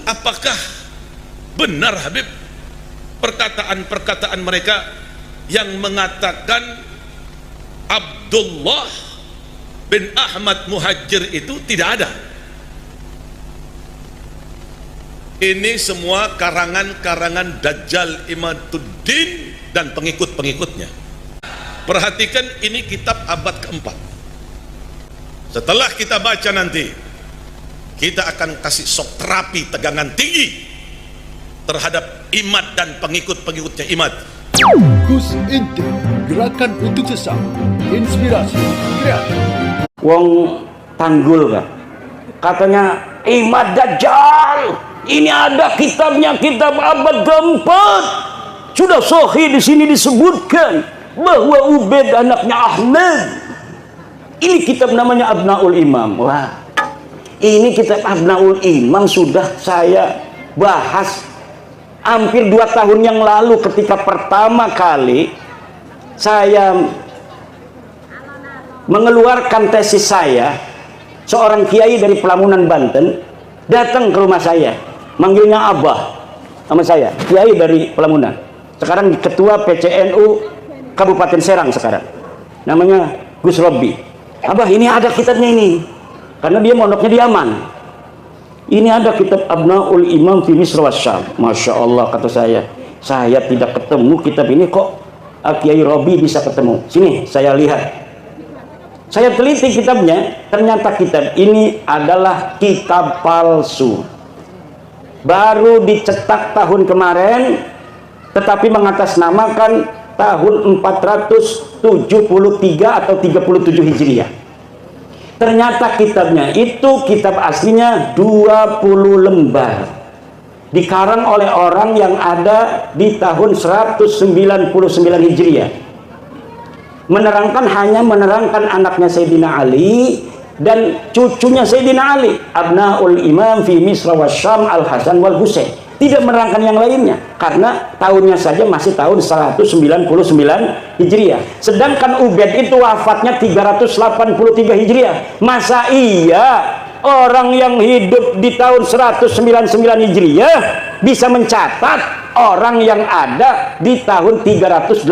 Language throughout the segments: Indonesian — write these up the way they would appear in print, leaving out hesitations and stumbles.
apakah benar Habib perkataan-perkataan mereka yang mengatakan Abdullah bin Ahmad Muhajir itu tidak ada? Ini semua karangan-karangan Dajjal Imaduddin dan pengikut-pengikutnya. Perhatikan, ini kitab abad keempat. Setelah kita baca nanti, kita akan kasih shock terapi tegangan tinggi terhadap Imad dan pengikut-pengikutnya Imad. Gus Inti, gerakan untuk sesama, inspirasi kreatif. Wong Tanggul kan, katanya Imad Dajjal, ini ada kitabnya, kitab abad keempat. Sudah sahih di sini disebutkan bahwa Ubaid anaknya Ahmad. Ini kitab namanya Abnaul Imam. Wah, ini kitab Abnaul Imam sudah saya bahas hampir 2 tahun yang lalu ketika pertama kali saya mengeluarkan tesis saya. Seorang kiai dari Pelamunan, Banten datang ke rumah saya, manggilnya Abah sama saya, kiai dari Pelamunan, sekarang ketua PCNU Kabupaten Serang sekarang, namanya Gus Robi. Abah, ini ada kitabnya ini, karena dia mondoknya di Yaman. Ini ada kitab Abnaul Imam fi Misr wa Syam. Masya Allah, kata saya tidak ketemu kitab ini, kok Kiai Robi bisa ketemu. Sini saya lihat, saya teliti kitabnya, ternyata kitab ini adalah kitab palsu, baru dicetak tahun kemarin, tetapi mengatasnamakan tahun 473 atau 37 Hijriah. Ternyata kitabnya itu, kitab aslinya 20 lembar, dikarang oleh orang yang ada di tahun 199 Hijriah, hanya menerangkan anaknya Sayyidina Ali dan cucunya Sayyidina Ali, Abnaul Imam fi Misr wa Syam Al-Hasan wal Husain. Tidak menerangkan yang lainnya, karena tahunnya saja masih tahun 199 Hijriah. Sedangkan Ubaid itu wafatnya 383 Hijriah. Masa iya orang yang hidup di tahun 199 Hijriah bisa mencatat orang yang ada di tahun 383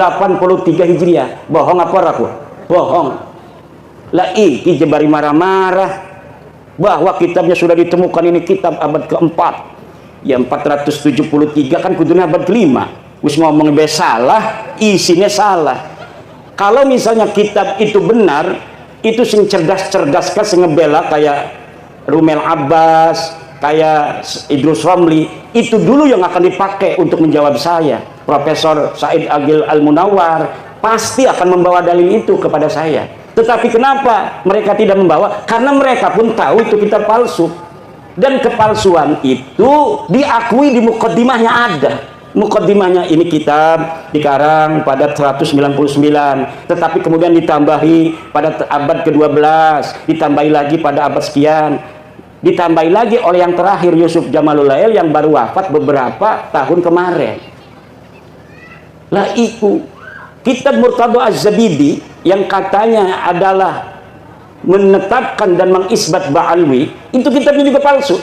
Hijriah? Bohong apa ragu? Bohong. Lah iki jebari marah-marah bahwa kitabnya sudah ditemukan, ini kitab abad keempat. Ya 473 kan kudunya abad kelima. Wis ngomong salah, isinya salah. Kalau misalnya kitab itu benar, itu sing cerdas-cerdas kan, sing ngebela kayak Rumel Abbas, kayak Idrus Romli, itu dulu yang akan dipakai untuk menjawab saya. Profesor Said Agil Al-Munawar pasti akan membawa dalil itu kepada saya. Tetapi kenapa mereka tidak membawa? Karena mereka pun tahu itu kitab palsu. Dan kepalsuan itu diakui di mukaddimahnya ada. Mukaddimahnya ini kitab dikarang pada 199, tetapi kemudian ditambahi pada abad ke-12, ditambahi lagi pada abad sekian, ditambahi lagi oleh yang terakhir Yusuf Jamalul Lail yang baru wafat beberapa tahun kemarin. Lah itu kitab Murtada Az-Zabidi yang katanya adalah menetapkan dan mengisbat Ba'alwi, itu kitabnya juga palsu.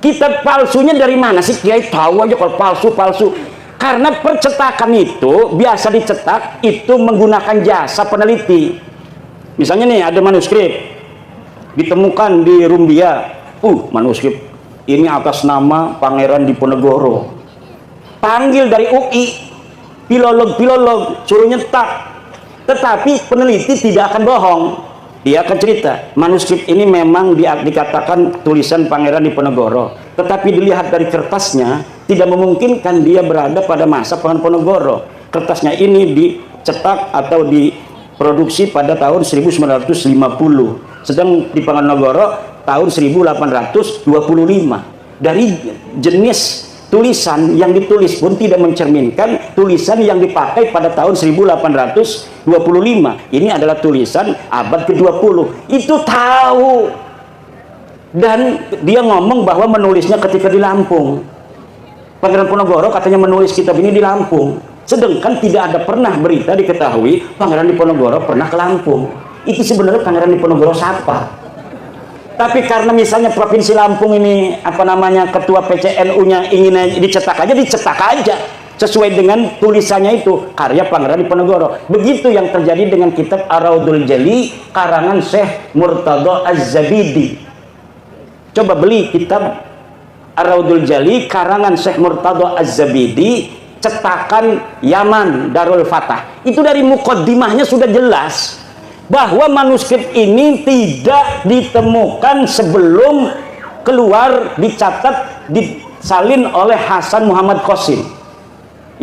Kitab palsunya dari mana sih? Kiai tahu aja kalau palsu. Karena percetakan itu biasa dicetak itu menggunakan jasa peneliti. Misalnya nih ada manuskrip ditemukan di Rumbia, manuskrip ini atas nama Pangeran Diponegoro, panggil dari UI, filolog suruh nyetak. Tetapi peneliti tidak akan bohong, dia akan cerita manuskrip ini memang dikatakan tulisan Pangeran Diponegoro, tetapi dilihat dari kertasnya tidak memungkinkan dia berada pada masa Pangeran Diponegoro. Kertasnya ini dicetak atau diproduksi pada tahun 1950, sedang di Panganogoro tahun 1825. Dari jenis tulisan yang ditulis pun tidak mencerminkan tulisan yang dipakai pada tahun 1825. Ini adalah tulisan abad ke-20. Itu tahu. Dan dia ngomong bahwa menulisnya ketika di Lampung. Pangeran Diponegoro katanya menulis kitab ini di Lampung. Sedangkan tidak ada pernah berita diketahui Pangeran Diponegoro pernah ke Lampung. Itu sebenarnya Pangeran Diponegoro siapa? Tapi karena misalnya Provinsi Lampung ini apa namanya ketua PCNU-nya ingin dicetak aja sesuai dengan tulisannya itu karya Pangeran Diponegoro. Begitu yang terjadi dengan kitab Ar-Raudul Jali karangan Syekh Murtada Az-Zabidi. Coba beli kitab Ar-Raudul Jali karangan Syekh Murtada Az-Zabidi, cetakan Yaman Darul Fatah. Itu dari mukaddimahnya sudah jelas bahwa manuskrip ini tidak ditemukan sebelum keluar, dicatat, disalin oleh Hasan Muhammad Qasim.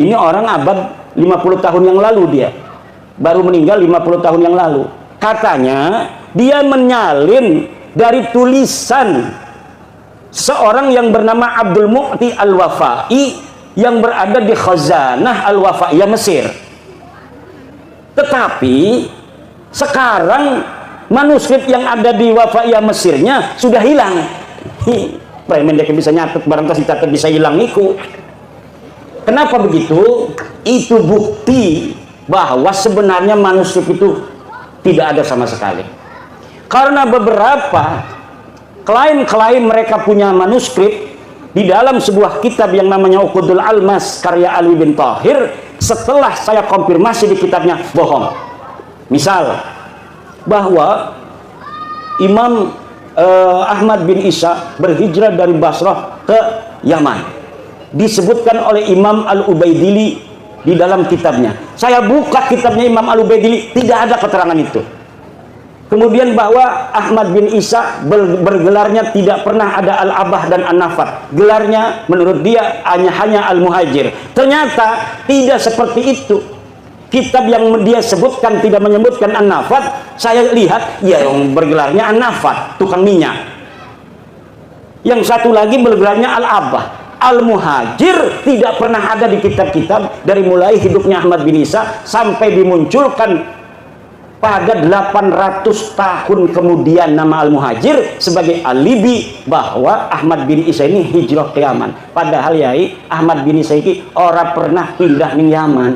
Ini orang abad 50 tahun yang lalu, dia baru meninggal 50 tahun yang lalu. Katanya dia menyalin dari tulisan seorang yang bernama Abdul Mu'ti Al-Wafai yang berada di Khazanah Al-Wafaiyah Mesir. Tetapi sekarang manuskrip yang ada di Wafaiyah Mesirnya sudah hilang. Premen dia bisa nyatet, barang kasih catat bisa hilang iku. Kenapa begitu? Itu bukti bahwa sebenarnya manuskrip itu tidak ada sama sekali. Karena beberapa klaim mereka punya manuskrip di dalam sebuah kitab yang namanya Uqudul Almas karya Alwi bin Thahir, setelah saya konfirmasi di kitabnya bohong. Misal bahwa Imam Ahmad bin Isa berhijrah dari Basrah ke Yaman, disebutkan oleh Imam Al-Ubaidili di dalam kitabnya. Saya buka kitabnya Imam Al-Ubaidili, tidak ada keterangan itu. Kemudian bahwa Ahmad bin Isa bergelarnya tidak pernah ada Al-Abah dan An-Nafat. Gelarnya menurut dia hanya Al-Muhajir. Ternyata tidak seperti itu. Kitab yang dia sebutkan tidak menyebutkan An-Nafat. Saya lihat ya yang bergelarnya An-Nafat, tukang minyak. Yang satu lagi bergelarnya Al-Abah. Al-Muhajir tidak pernah ada di kitab-kitab dari mulai hidupnya Ahmad bin Isa sampai dimunculkan pada 800 tahun kemudian nama Al-Muhajir sebagai alibi bahwa Ahmad bin Isa ini hijrah ke Yaman. Padahal yai Ahmad bin Isa ini orang pernah pindah ning Yaman.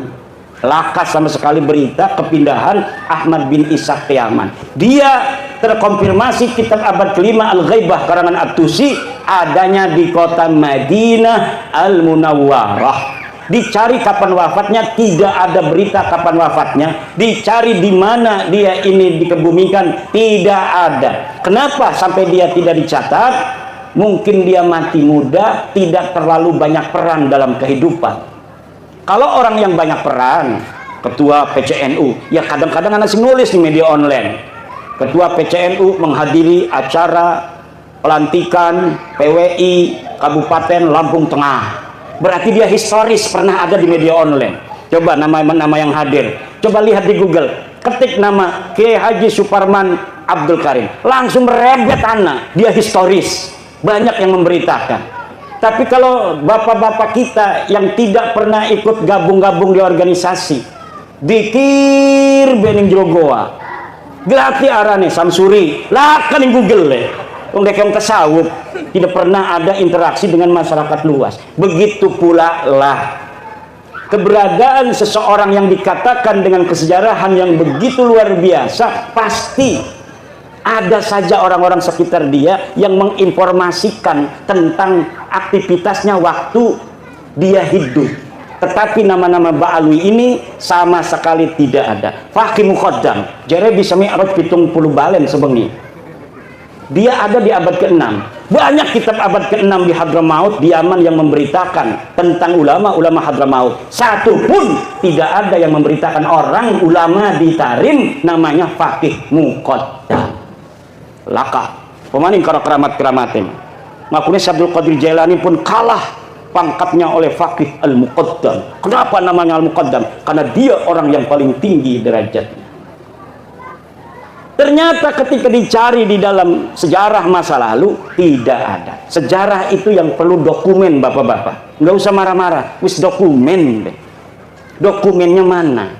Lakas sama sekali berita kepindahan Ahmad bin Isa ke Yaman. Dia terkonfirmasi kitab abad kelima Al-Ghaibah karangan At-Tusi adanya di kota Madinah Al-Munawwarah. Dicari kapan wafatnya, tidak ada berita kapan wafatnya. Dicari di mana dia ini dikebumikan, tidak ada. Kenapa sampai dia tidak dicatat? Mungkin dia mati muda, tidak terlalu banyak peran dalam kehidupan. Kalau orang yang banyak peran, ketua PCNU, ya kadang-kadang anak nulis di media online. Ketua PCNU menghadiri acara pelantikan PWI Kabupaten Lampung Tengah. Berarti dia historis pernah ada di media online. Coba nama yang hadir. Coba lihat di Google. Ketik nama Kiai Haji Suparman Abdul Karim. Langsung merebet anak. Dia historis. Banyak yang memberitakan. Tapi kalau bapak-bapak kita yang tidak pernah ikut gabung-gabung di organisasi, dikir bening Jogoa, gelati arane Samsuri, lakan di Google deh. Yang tasawuf tidak pernah ada interaksi dengan masyarakat luas. Begitu pula lah keberadaan seseorang yang dikatakan dengan kesejarahan yang begitu luar biasa, pasti ada saja orang-orang sekitar dia yang menginformasikan tentang aktivitasnya waktu dia hidup. Tetapi nama-nama Ba'alwi ini sama sekali tidak ada. Fakih Muqaddam jare bisa mi'raj 70 balen sebengi. Dia ada di abad ke-6. Banyak kitab abad ke-6 di Hadramaut, di Yaman yang memberitakan tentang ulama-ulama Hadramaut. Satu pun tidak ada yang memberitakan orang ulama di Tarim namanya Fakih Muqaddam. Laka pemaning karo keramat-keramatin. Makanya Abdul Qadir Jailani pun kalah pangkatnya oleh Fakih Al-Muqaddam. Kenapa namanya Al-Muqaddam? Karena dia orang yang paling tinggi derajatnya. Ternyata ketika dicari di dalam sejarah masa lalu tidak ada. Sejarah itu yang perlu dokumen, bapak-bapak. Nggak usah marah-marah, wis dokumen deh. Dokumennya mana?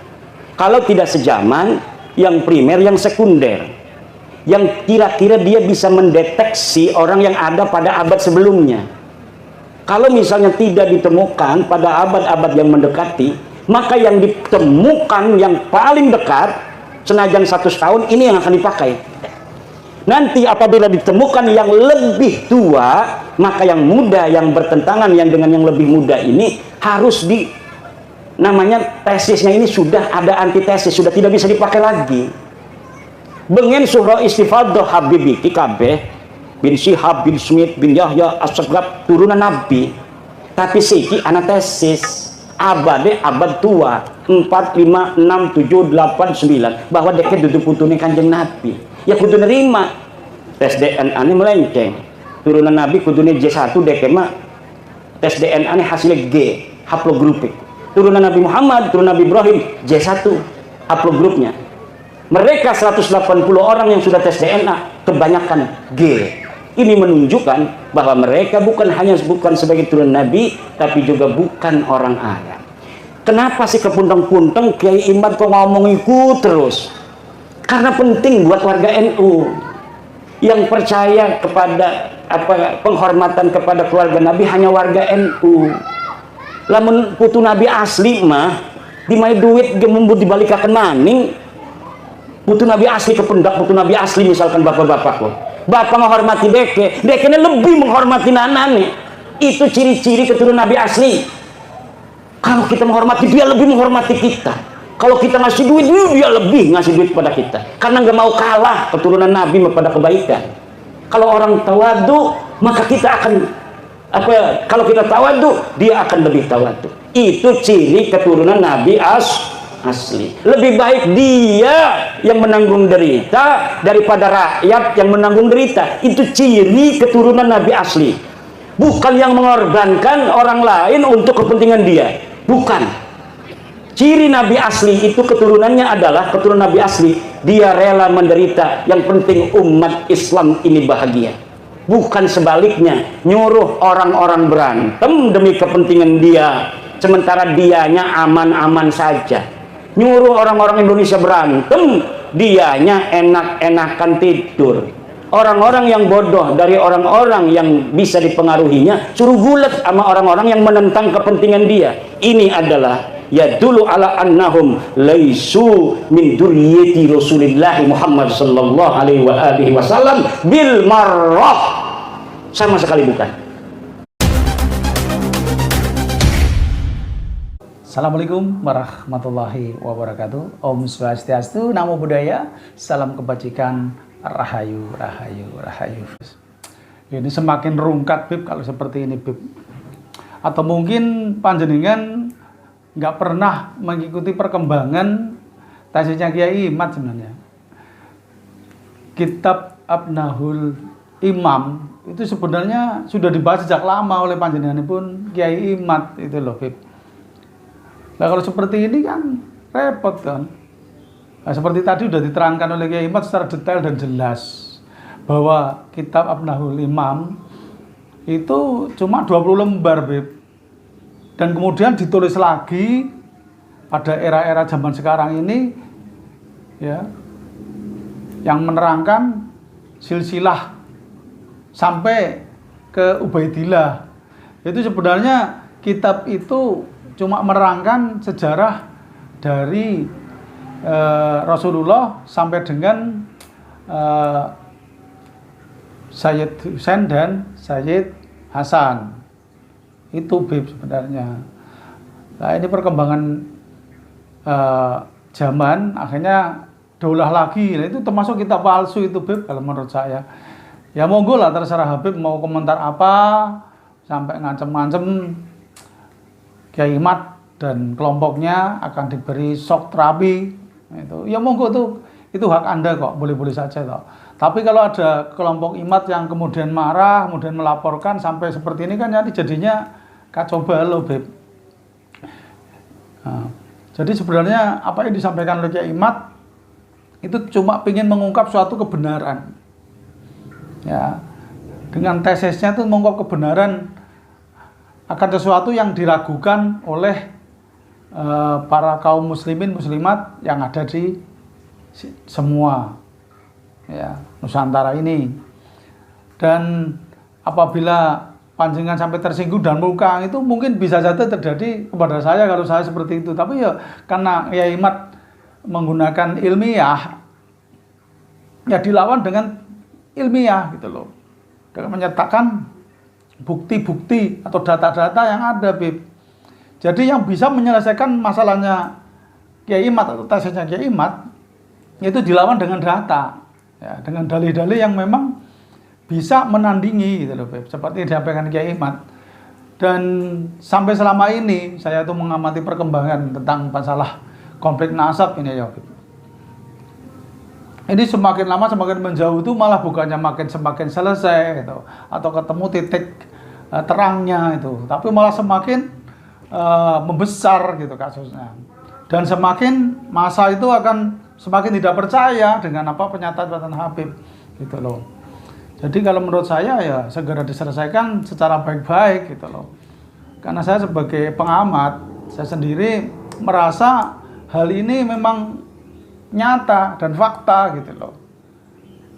Kalau tidak sejaman, yang primer, yang sekunder, yang kira-kira dia bisa mendeteksi orang yang ada pada abad sebelumnya. Kalau misalnya tidak ditemukan pada abad-abad yang mendekati, maka yang ditemukan yang paling dekat, senajan 100 tahun, ini yang akan dipakai. Nanti apabila ditemukan yang lebih tua, maka yang muda yang bertentangan yang dengan yang lebih muda ini harus namanya tesisnya ini sudah ada antitesis, sudah tidak bisa dipakai lagi. Bengen surah istifadah Habibi kabeh bin Syihab bin Smith bin Yahya As-Sagab turunan Nabi, tapi siki antesis abad tua 4, 5, 6, 7, 8, 9 bahwa deket duduk putune Kanjeng Nabi, ya kudu nerima tes DNA ini melenceng, turunan Nabi kudune J1 deket mah tes DNA ini hasilnya G haplogrupik, turunan Nabi Muhammad, turunan Nabi Ibrahim J1 haplogrupnya. Mereka 180 orang yang sudah tes DNA kebanyakan G. Ini menunjukkan bahwa mereka bukan sebagai turunan Nabi, tapi juga bukan orang Arab. Kenapa sih kepuntang-puntang Kiai Imad kok ngomong ikut terus? Karena penting buat warga NU yang percaya kepada penghormatan kepada keluarga Nabi hanya warga NU. Lamun putu Nabi asli mah dimai duit gemembut dibalikaken maning. Putu Nabi asli kependak putu Nabi asli misalkan bapak-bapak kok. Bapak menghormati dekenya lebih menghormati nanane. Itu ciri-ciri keturunan Nabi asli. Kalau kita menghormati dia, lebih menghormati kita. Kalau kita ngasih duit, dia lebih ngasih duit kepada kita. Karena nggak mau kalah keturunan Nabi pada kebaikan. Kalau orang tawadu, maka kita akan kalau kita tawadu, dia akan lebih tawadu. Itu ciri keturunan Nabi asli. Lebih baik dia yang menanggung derita daripada rakyat yang menanggung derita. Itu ciri keturunan Nabi asli. Bukan yang mengorbankan orang lain untuk kepentingan dia. Bukan. Ciri Nabi asli itu keturunannya adalah keturunan Nabi asli. Dia rela menderita. Yang penting umat Islam ini bahagia. Bukan sebaliknya, nyuruh orang-orang berantem demi kepentingan dia, sementara dianya aman-aman saja. Nyuruh orang-orang Indonesia berantem, dianya enak-enakan tidur. Orang-orang yang bodoh dari orang-orang yang bisa dipengaruhinya suruh gulat sama orang-orang yang menentang kepentingan dia. Ini adalah ya dulu ala annahum laisu min dzurriyyati Rasulillah Muhammad sallallahu alaihi wasallam bil marrah. Sama sekali bukan. Assalamualaikum warahmatullahi wabarakatuh. Om Swastiastu, Namo Buddhaya, salam kebajikan, rahayu, rahayu, rahayu. Ini semakin rungkat, Bib, kalau seperti ini, Bib. Atau mungkin panjenengan nggak pernah mengikuti perkembangan tesisnya Kiai Imad sebenarnya. Kitab Abnahul Imam itu sebenarnya sudah dibahas sejak lama oleh panjenengan pun Kiai Imad itu loh, Bib. Nah kalau seperti ini kan repot kan. Nah, seperti tadi sudah diterangkan oleh Kiai Imad secara detail dan jelas bahwa kitab Abnahul Imam itu cuma 20 lembar, Beb. Dan kemudian ditulis lagi pada era-era zaman sekarang ini ya, yang menerangkan silsilah sampai ke Ubaidillah. Itu sebenarnya kitab itu cuma menerangkan sejarah dari Rasulullah sampai dengan Sayyid Husain dan Sayyid Hasan. Itu, Bib, sebenarnya. Nah, ini perkembangan zaman akhirnya daulah lagi. Nah, itu termasuk kitab palsu itu, Bib, kalau menurut saya. Ya monggo lah, terserah Habib mau komentar apa sampai ngancem-ngancem Kiai Imad dan kelompoknya akan diberi shock terapi. Itu ya monggo tuh, itu hak Anda kok, boleh-boleh saja toh. Tapi kalau ada kelompok Imad yang kemudian marah, kemudian melaporkan sampai seperti ini kan nanti jadinya kacau balau, Beb. Nah, jadi sebenarnya apa yang disampaikan oleh Kiai Imad itu cuma ingin mengungkap suatu kebenaran. Ya, dengan tesisnya itu mengungkap kebenaran akan sesuatu yang diragukan oleh para kaum muslimin muslimat yang ada di semua ya Nusantara ini. Dan apabila panjenengan sampai tersinggung dan muka, itu mungkin bisa saja terjadi kepada saya kalau saya seperti itu. Tapi ya karena Kiai Imad menggunakan ilmiah, ya dilawan dengan ilmiah gitu loh. Dengan menyertakan bukti-bukti atau data-data yang ada, Bib. Jadi yang bisa menyelesaikan masalahnya Kiai Imad atau tesisnya Kiai Imad itu dilawan dengan data, ya, dengan dalih-dalih yang memang bisa menandingi gitu loh, Bib. Seperti yang disampaikan Kiai Imad. Dan sampai selama ini saya tuh mengamati perkembangan tentang masalah konflik nasab ini ya, Bib. Ini semakin lama semakin menjauh itu malah bukannya semakin selesai gitu, atau ketemu titik terangnya itu, tapi malah semakin membesar gitu kasusnya. Dan semakin masa itu akan semakin tidak percaya dengan apa pernyataan Habib gitu loh. Jadi kalau menurut saya ya segera diselesaikan secara baik-baik gitu loh. Karena saya sebagai pengamat, saya sendiri merasa hal ini memang nyata dan fakta gitu loh.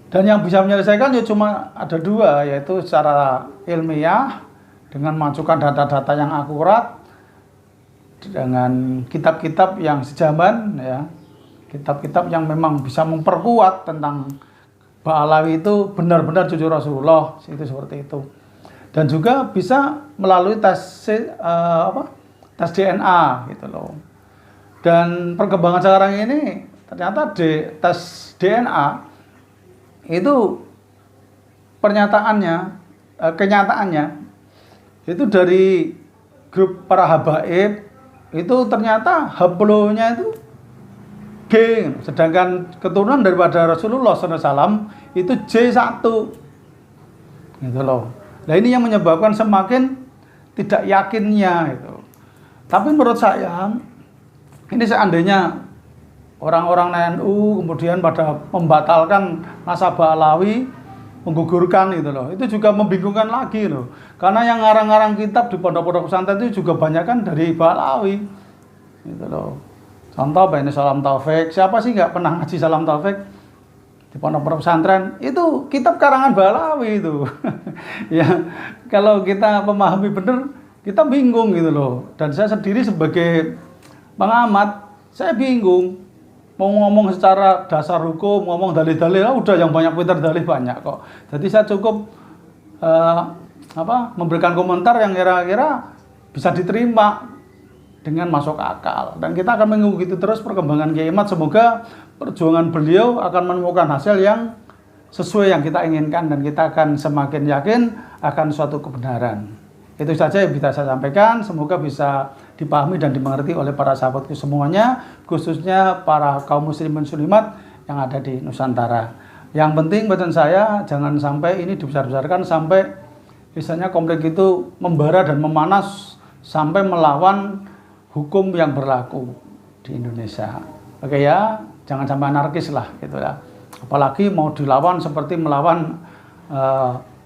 Dan yang bisa menyelesaikan ya cuma ada dua, yaitu secara ilmiah dengan mengajukan data-data yang akurat, dengan kitab-kitab yang sejaman, ya, kitab-kitab yang memang bisa memperkuat tentang Ba'alawi itu benar-benar cucu Rasulullah, itu seperti itu. Dan juga bisa melalui tes DNA gitu loh. Dan perkembangan sekarang ini ternyata tes DNA itu kenyataannya itu dari grup para habaib itu ternyata haplonya itu G, sedangkan keturunan daripada Rasulullah SAW itu J1 gitu loh. Nah ini yang menyebabkan semakin tidak yakinnya itu. Tapi menurut saya ini seandainya orang-orang NU kemudian pada membatalkan nasabah Alawi, menggugurkan itu loh, itu juga membingungkan lagi loh. Karena yang ngarang-ngarang kitab di pondok-pondok pesantren itu juga banyak kan dari Ba'alawi gitu loh. Contoh ini Salam Taufik, siapa sih nggak pernah ngaji Salam Taufik di pondok-pondok pesantren? Itu kitab karangan Ba'alawi itu. Ya kalau kita memahami benar, kita bingung gitu loh. Dan saya sendiri sebagai pengamat, saya bingung. Mau ngomong secara dasar hukum, ngomong dalil-dalil, udah yang banyak pintar dalil banyak kok. Jadi saya cukup memberikan komentar yang kira-kira bisa diterima dengan masuk akal. Dan kita akan mengikuti terus perkembangan Kiai Imad. Semoga perjuangan beliau akan menemukan hasil yang sesuai yang kita inginkan dan kita akan semakin yakin akan suatu kebenaran. Itu saja yang bisa saya sampaikan, semoga bisa dipahami dan dimengerti oleh para sahabatku semuanya, khususnya para kaum muslimin muslimat yang ada di Nusantara. Yang penting badan saya jangan sampai ini dibesar-besarkan sampai misalnya konflik itu membara dan memanas sampai melawan hukum yang berlaku di Indonesia. Oke ya, jangan sampai anarkis lah gitu ya. Apalagi mau dilawan seperti melawan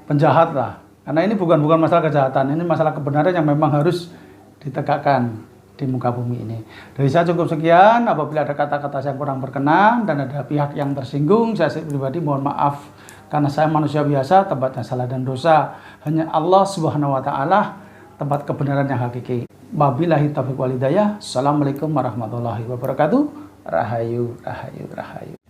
penjahat lah. Karena ini bukan masalah kejahatan, ini masalah kebenaran yang memang harus ditegakkan di muka bumi ini. Dari saya cukup sekian, apabila ada kata-kata yang kurang berkenan dan ada pihak yang tersinggung, saya pribadi mohon maaf. Karena saya manusia biasa, tempatnya salah dan dosa. Hanya Allah Subhanahu wa Ta'ala, tempat kebenaran yang hakiki. Wabillahi taufiq wal hidayah. Assalamualaikum warahmatullahi wabarakatuh. Rahayu, rahayu, rahayu.